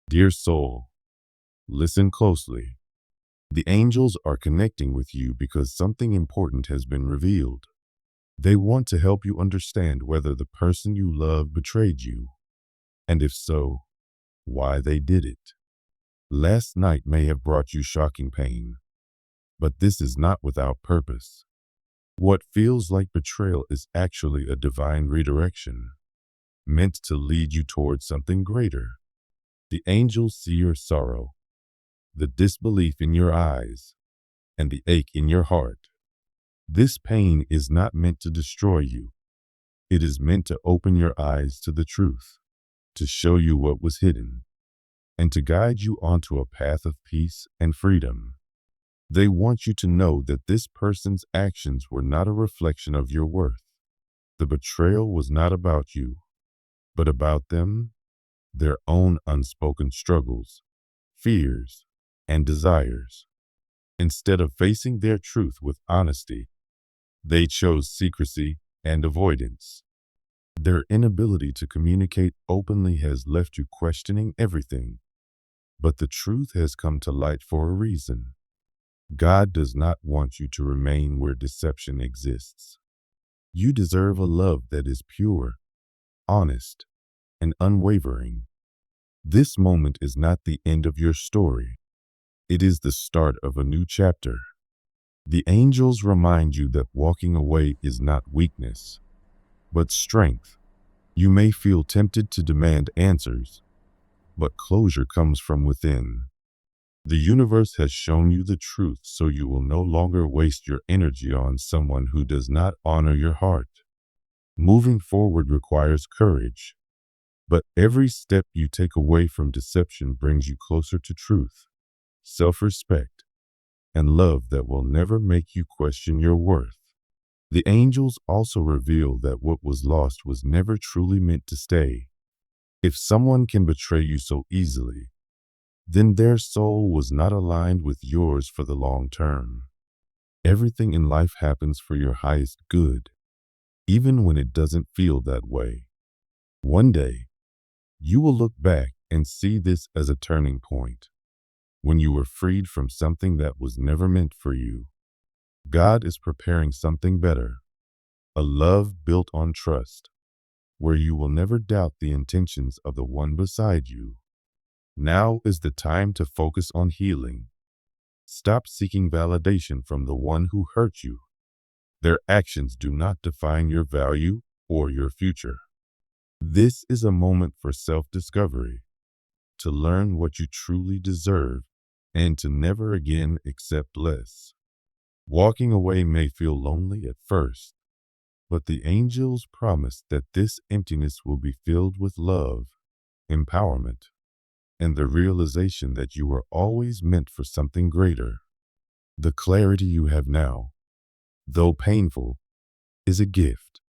Dear soul, listen closely. The angels are connecting with you because something important has been revealed. They want to help you understand whether the person you love betrayed you, and if so, why they did it. Last night may have brought you shocking pain, but this is not without purpose. What feels like betrayal is actually a divine redirection, meant to lead you towards something greater. The angels see your sorrow, the disbelief in your eyes, and the ache in your heart. This pain is not meant to destroy you. It is meant to open your eyes to the truth, to show you what was hidden, and to guide you onto a path of peace and freedom. They want you to know that this person's actions were not a reflection of your worth. The betrayal was not about you, but about them, their own unspoken struggles, fears, and desires. Instead of facing their truth with honesty, they chose secrecy and avoidance. Their inability to communicate openly has left you questioning everything. But the truth has come to light for a reason. God does not want you to remain where deception exists. You deserve a love that is pure, honest, and unwavering. This moment is not the end of your story. It is the start of a new chapter. The angels remind you that walking away is not weakness, but strength. You may feel tempted to demand answers, but closure comes from within. The universe has shown you the truth, so you will no longer waste your energy on someone who does not honor your heart. Moving forward requires courage, but every step you take away from deception brings you closer to truth, self-respect, and love that will never make you question your worth. The angels also reveal that what was lost was never truly meant to stay. If someone can betray you so easily, then their soul was not aligned with yours for the long term. Everything in life happens for your highest good, even when it doesn't feel that way. One day, you will look back and see this as a turning point, when you were freed from something that was never meant for you. God is preparing something better, a love built on trust, where you will never doubt the intentions of the one beside you. Now is the time to focus on healing. Stop seeking validation from the one who hurt you. Their actions do not define your value or your future. This is a moment for self-discovery, to learn what you truly deserve, and to never again accept less. Walking away may feel lonely at first, but the angels promise that this emptiness will be filled with love, empowerment, and the realization that you were always meant for something greater. The clarity you have now, though painful, is a gift.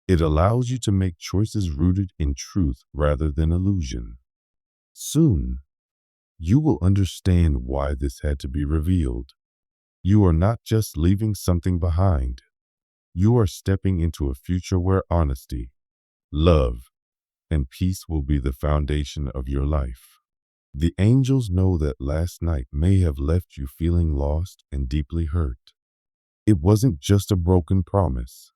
It allows you to make choices rooted in truth rather than illusion. Soon, you will understand why this had to be revealed. You are not just leaving something behind. You are stepping into a future where honesty, love, and peace will be the foundation of your life. The angels know that last night may have left you feeling lost and deeply hurt. It wasn't just a broken promise.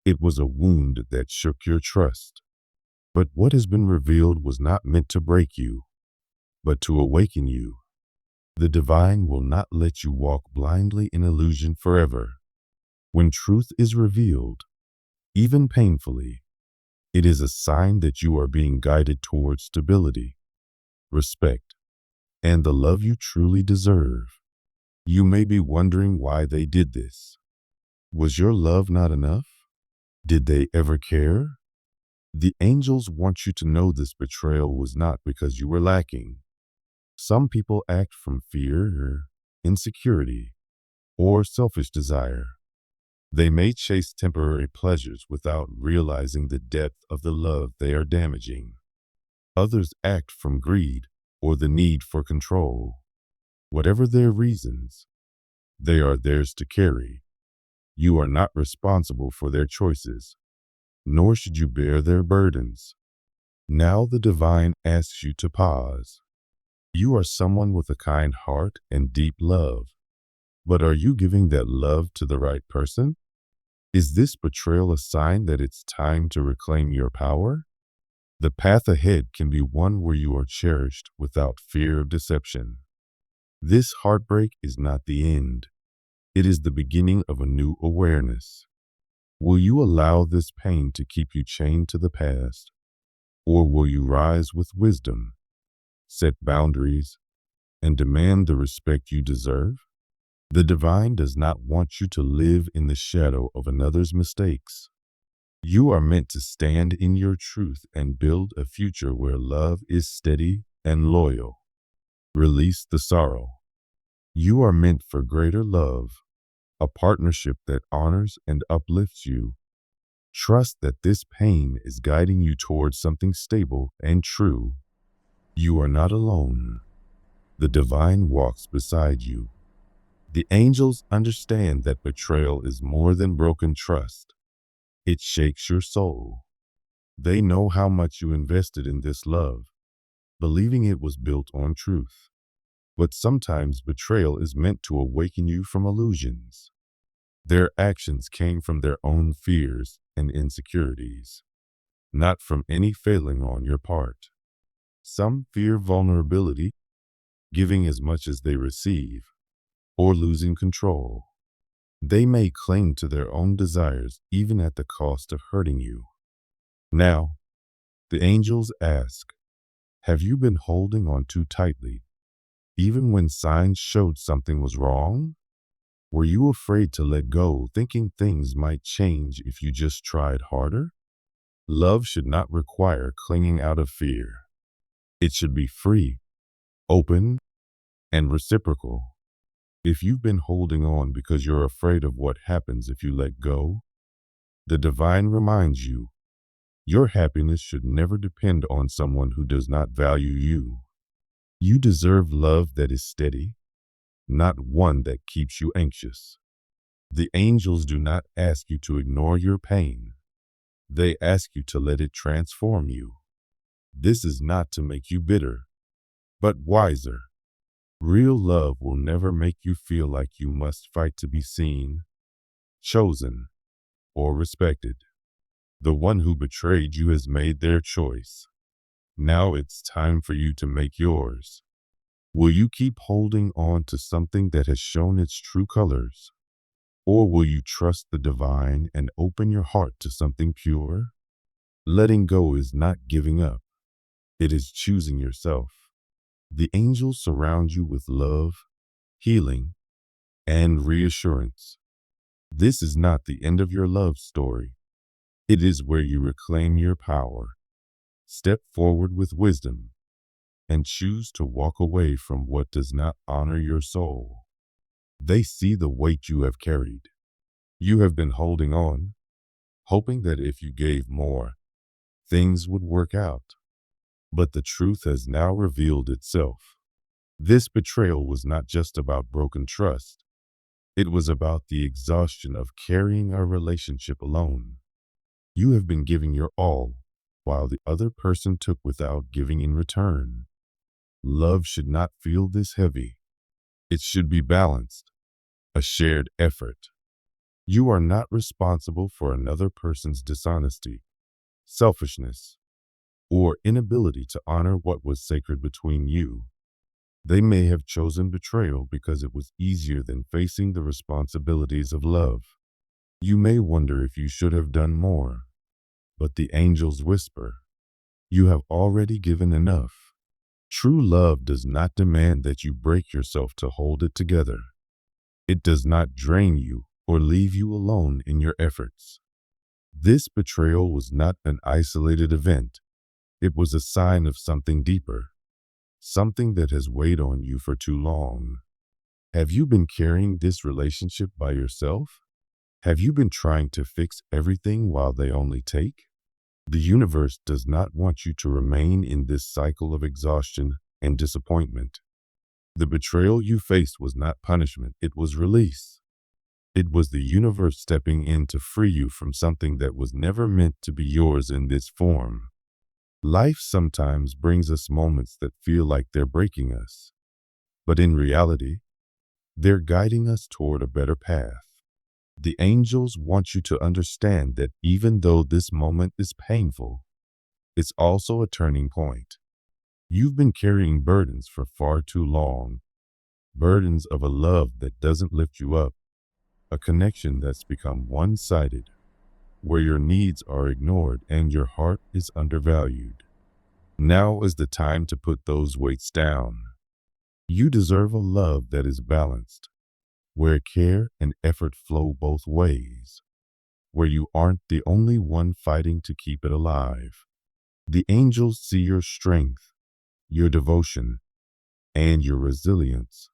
It was a wound that shook your trust. But what has been revealed was not meant to break you, but to awaken you. The divine will not let you walk blindly in illusion forever. When truth is revealed, even painfully, it is a sign that you are being guided towards stability, respect, and the love you truly deserve. You may be wondering why they did this. Was your love not enough? Did they ever care? The angels want you to know this betrayal was not because you were lacking. Some people act from fear, insecurity, or selfish desire. They may chase temporary pleasures without realizing the depth of the love they are damaging. Others act from greed or the need for control. Whatever their reasons, they are theirs to carry. You are not responsible for their choices, nor should you bear their burdens. Now the divine asks you to pause. You are someone with a kind heart and deep love. But are you giving that love to the right person? Is this betrayal a sign that it's time to reclaim your power? The path ahead can be one where you are cherished without fear of deception. This heartbreak is not the end. It is the beginning of a new awareness. Will you allow this pain to keep you chained to the past? Or will you rise with wisdom, set boundaries, and demand the respect you deserve? The divine does not want you to live in the shadow of another's mistakes. You are meant to stand in your truth and build a future where love is steady and loyal. Release the sorrow. You are meant for greater love, a partnership that honors and uplifts you. Trust that this pain is guiding you towards something stable and true. You are not alone. The divine walks beside you. The angels understand that betrayal is more than broken trust. It shakes your soul. They know how much you invested in this love, believing it was built on truth. But sometimes betrayal is meant to awaken you from illusions. Their actions came from their own fears and insecurities, not from any failing on your part. Some fear vulnerability, giving as much as they receive, or losing control. They may cling to their own desires even at the cost of hurting you. Now, the angels ask, have you been holding on too tightly, even when signs showed something was wrong? Were you afraid to let go, thinking things might change if you just tried harder? Love should not require clinging out of fear. It should be free, open, and reciprocal. If you've been holding on because you're afraid of what happens if you let go, the divine reminds you, your happiness should never depend on someone who does not value you. You deserve love that is steady, not one that keeps you anxious. The angels do not ask you to ignore your pain. They ask you to let it transform you. This is not to make you bitter, but wiser. Real love will never make you feel like you must fight to be seen, chosen, or respected. The one who betrayed you has made their choice. Now it's time for you to make yours. Will you keep holding on to something that has shown its true colors? Or will you trust the divine and open your heart to something pure? Letting go is not giving up. It is choosing yourself. The angels surround you with love, healing, and reassurance. This is not the end of your love story. It is where you reclaim your power, step forward with wisdom, and choose to walk away from what does not honor your soul. They see the weight you have carried. You have been holding on, hoping that if you gave more, things would work out. But the truth has now revealed itself. This betrayal was not just about broken trust. It was about the exhaustion of carrying a relationship alone. You have been giving your all, while the other person took without giving in return. Love should not feel this heavy. It should be balanced, a shared effort. You are not responsible for another person's dishonesty, selfishness, or inability to honor what was sacred between you. They may have chosen betrayal because it was easier than facing the responsibilities of love. You may wonder if you should have done more, but the angels whisper, you have already given enough. True love does not demand that you break yourself to hold it together. It does not drain you or leave you alone in your efforts. This betrayal was not an isolated event. It was a sign of something deeper, something that has weighed on you for too long. Have you been carrying this relationship by yourself? Have you been trying to fix everything while they only take? The universe does not want you to remain in this cycle of exhaustion and disappointment. The betrayal you faced was not punishment, it was release. It was the universe stepping in to free you from something that was never meant to be yours in this form. Life sometimes brings us moments that feel like they're breaking us, but in reality, they're guiding us toward a better path. The angels want you to understand that even though this moment is painful, it's also a turning point. You've been carrying burdens for far too long, burdens of a love that doesn't lift you up, a connection that's become one-sided, where your needs are ignored and your heart is undervalued. Now is the time to put those weights down. You deserve a love that is balanced, where care and effort flow both ways, where you aren't the only one fighting to keep it alive. The angels see your strength, your devotion, and your resilience,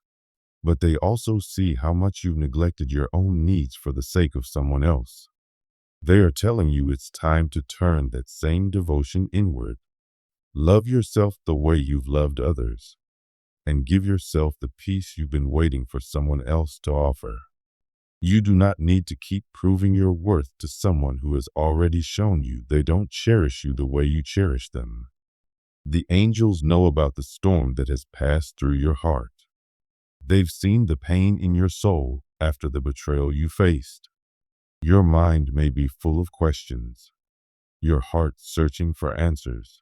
but they also see how much you've neglected your own needs for the sake of someone else. They are telling you it's time to turn that same devotion inward. Love yourself the way you've loved others, and give yourself the peace you've been waiting for someone else to offer. You do not need to keep proving your worth to someone who has already shown you they don't cherish you the way you cherish them. The angels know about the storm that has passed through your heart. They've seen the pain in your soul after the betrayal you faced. Your mind may be full of questions, your heart searching for answers,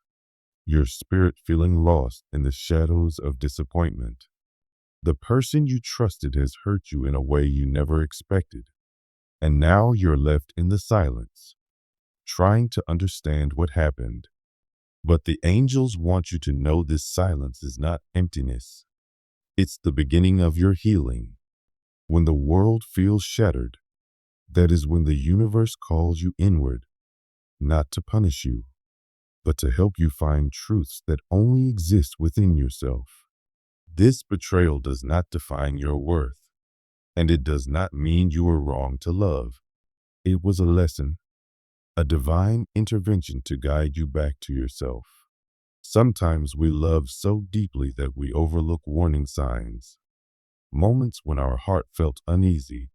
your spirit feeling lost in the shadows of disappointment. The person you trusted has hurt you in a way you never expected, and now you're left in the silence, trying to understand what happened. But the angels want you to know this silence is not emptiness. It's the beginning of your healing. When the world feels shattered, that is when the universe calls you inward, not to punish you, but to help you find truths that only exist within yourself. This betrayal does not define your worth, and it does not mean you were wrong to love. It was a lesson, a divine intervention to guide you back to yourself. Sometimes we love so deeply that we overlook warning signs, moments when our heart felt uneasy,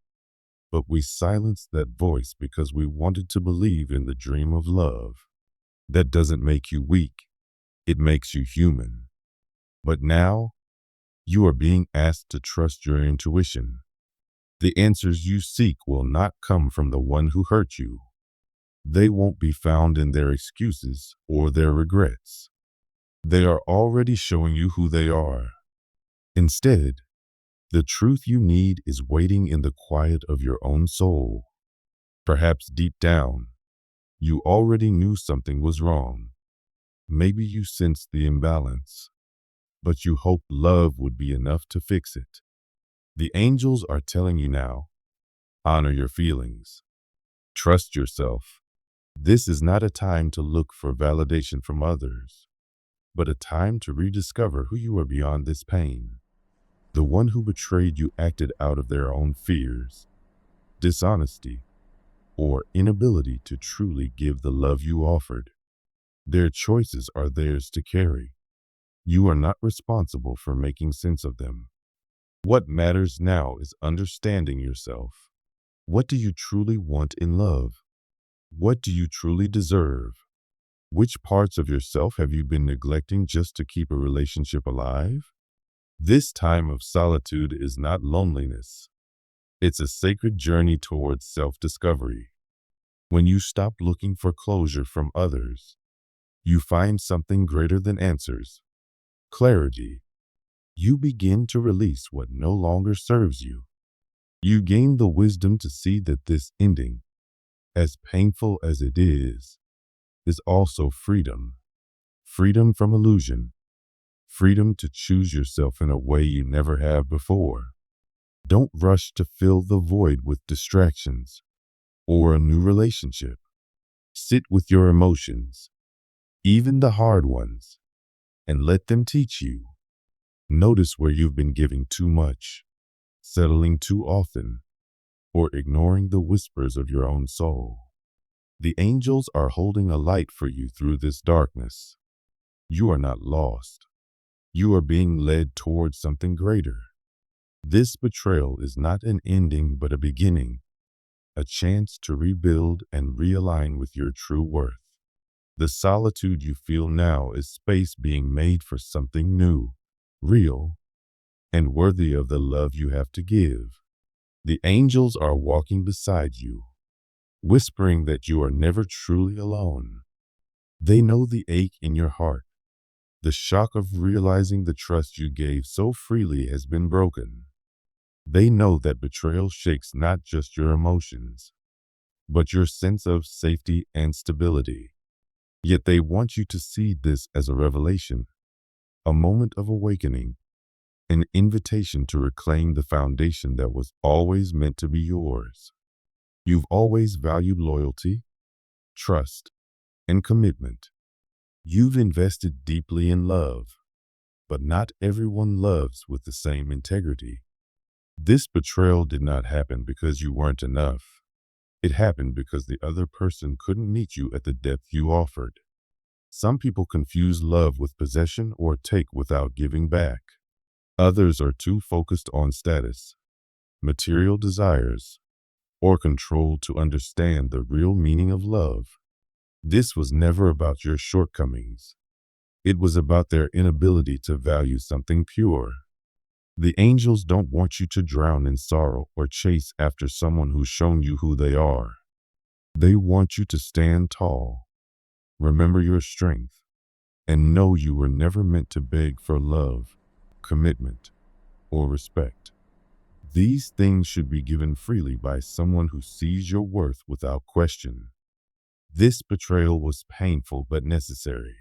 but we silenced that voice because we wanted to believe in the dream of love. That doesn't make you weak, it makes you human. But now, you are being asked to trust your intuition. The answers you seek will not come from the one who hurt you. They won't be found in their excuses or their regrets. They are already showing you who they are. Instead, the truth you need is waiting in the quiet of your own soul. Perhaps deep down, you already knew something was wrong. Maybe you sensed the imbalance, but you hoped love would be enough to fix it. The angels are telling you now, honor your feelings. Trust yourself. This is not a time to look for validation from others, but a time to rediscover who you are beyond this pain. The one who betrayed you acted out of their own fears, dishonesty, or inability to truly give the love you offered. Their choices are theirs to carry. You are not responsible for making sense of them. What matters now is understanding yourself. What do you truly want in love? What do you truly deserve? Which parts of yourself have you been neglecting just to keep a relationship alive? This time of solitude is not loneliness. It's a sacred journey towards self-discovery. When you stop looking for closure from others, you find something greater than answers, clarity. You begin to release what no longer serves you. You gain the wisdom to see that this ending, as painful as it is also freedom. Freedom from illusion. Freedom to choose yourself in a way you never have before. Don't rush to fill the void with distractions or a new relationship. Sit with your emotions, even the hard ones, and let them teach you. Notice where you've been giving too much, settling too often, or ignoring the whispers of your own soul. The angels are holding a light for you through this darkness. You are not lost. You are being led towards something greater. This betrayal is not an ending but a beginning, a chance to rebuild and realign with your true worth. The solitude you feel now is space being made for something new, real, and worthy of the love you have to give. The angels are walking beside you, whispering that you are never truly alone. They know the ache in your heart, the shock of realizing the trust you gave so freely has been broken. They know that betrayal shakes not just your emotions, but your sense of safety and stability. Yet they want you to see this as a revelation, a moment of awakening, an invitation to reclaim the foundation that was always meant to be yours. You've always valued loyalty, trust, and commitment. You've invested deeply in love, but not everyone loves with the same integrity. This betrayal did not happen because you weren't enough. It happened because the other person couldn't meet you at the depth you offered. Some people confuse love with possession or take without giving back. Others are too focused on status, material desires, or control to understand the real meaning of love. This was never about your shortcomings. It was about their inability to value something pure. The angels don't want you to drown in sorrow or chase after someone who's shown you who they are. They want you to stand tall, remember your strength, and know you were never meant to beg for love, commitment, or respect. These things should be given freely by someone who sees your worth without question. This betrayal was painful but necessary.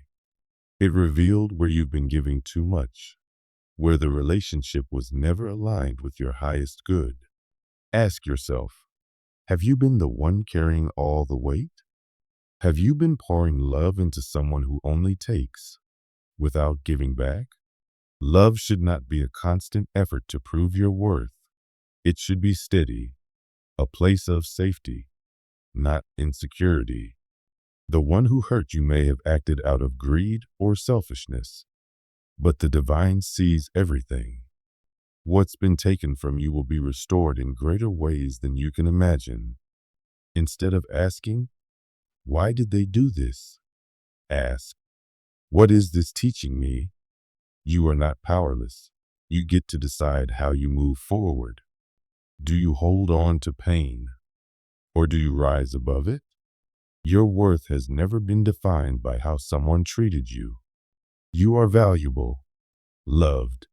It revealed where you've been giving too much, where the relationship was never aligned with your highest good. Ask yourself, have you been the one carrying all the weight? Have you been pouring love into someone who only takes, without giving back? Love should not be a constant effort to prove your worth. It should be steady, a place of safety, not insecurity. The one who hurt you may have acted out of greed or selfishness, but the divine sees everything. What's been taken from you will be restored in greater ways than you can imagine. Instead of asking, why did they do this? Ask, what is this teaching me? You are not powerless. You get to decide how you move forward. Do you hold on to pain, or do you rise above it? Your worth has never been defined by how someone treated you. You are valuable, loved,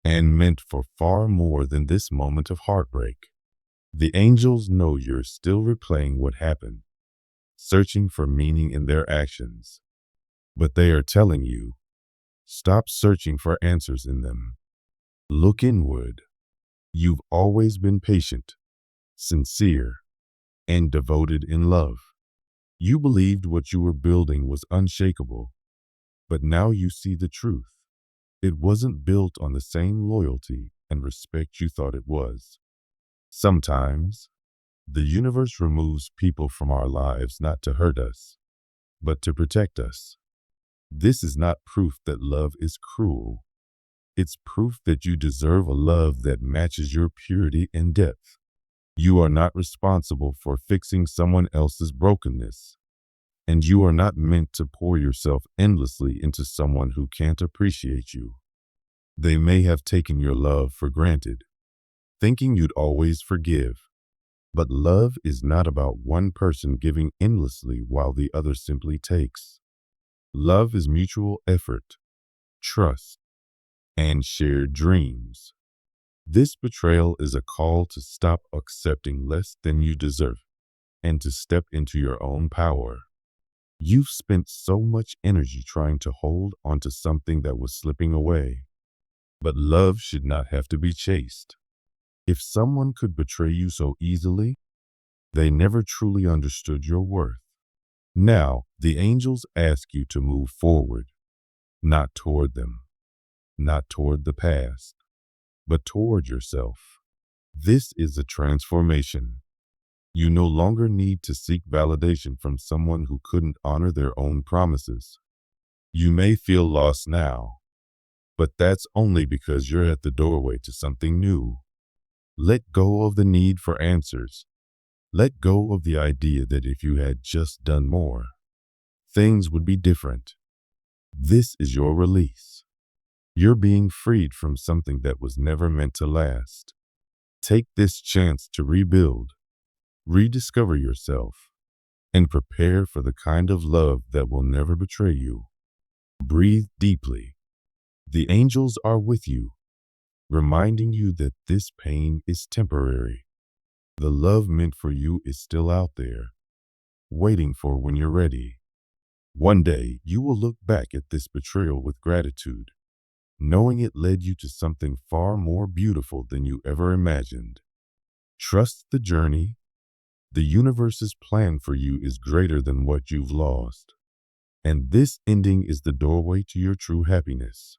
and meant for far more than this moment of heartbreak. The angels know you're still replaying what happened, searching for meaning in their actions. But they are telling you, stop searching for answers in them. Look inward. You've always been patient, sincere, and devoted in love. You believed what you were building was unshakable, but now you see the truth. It wasn't built on the same loyalty and respect you thought it was. Sometimes, the universe removes people from our lives not to hurt us, but to protect us. This is not proof that love is cruel. It's proof that you deserve a love that matches your purity and depth. You are not responsible for fixing someone else's brokenness, and you are not meant to pour yourself endlessly into someone who can't appreciate you. They may have taken your love for granted, thinking you'd always forgive. But love is not about one person giving endlessly while the other simply takes. Love is mutual effort, trust, and shared dreams. This betrayal is a call to stop accepting less than you deserve and to step into your own power. You've spent so much energy trying to hold onto something that was slipping away. But love should not have to be chased. If someone could betray you so easily, they never truly understood your worth. Now, the angels ask you to move forward, not toward them, not toward the past, but toward yourself. This is a transformation. You no longer need to seek validation from someone who couldn't honor their own promises. You may feel lost now, but that's only because you're at the doorway to something new. Let go of the need for answers. Let go of the idea that if you had just done more. things would be different. This is your release. You're being freed from something that was never meant to last. Take this chance to rebuild, rediscover yourself, and prepare for the kind of love that will never betray you. Breathe deeply. The angels are with you, reminding you that this pain is temporary. The love meant for you is still out there, waiting for when you're ready. One day, you will look back at this betrayal with gratitude, knowing it led you to something far more beautiful than you ever imagined. Trust the journey. The universe's plan for you is greater than what you've lost. And this ending is the doorway to your true happiness.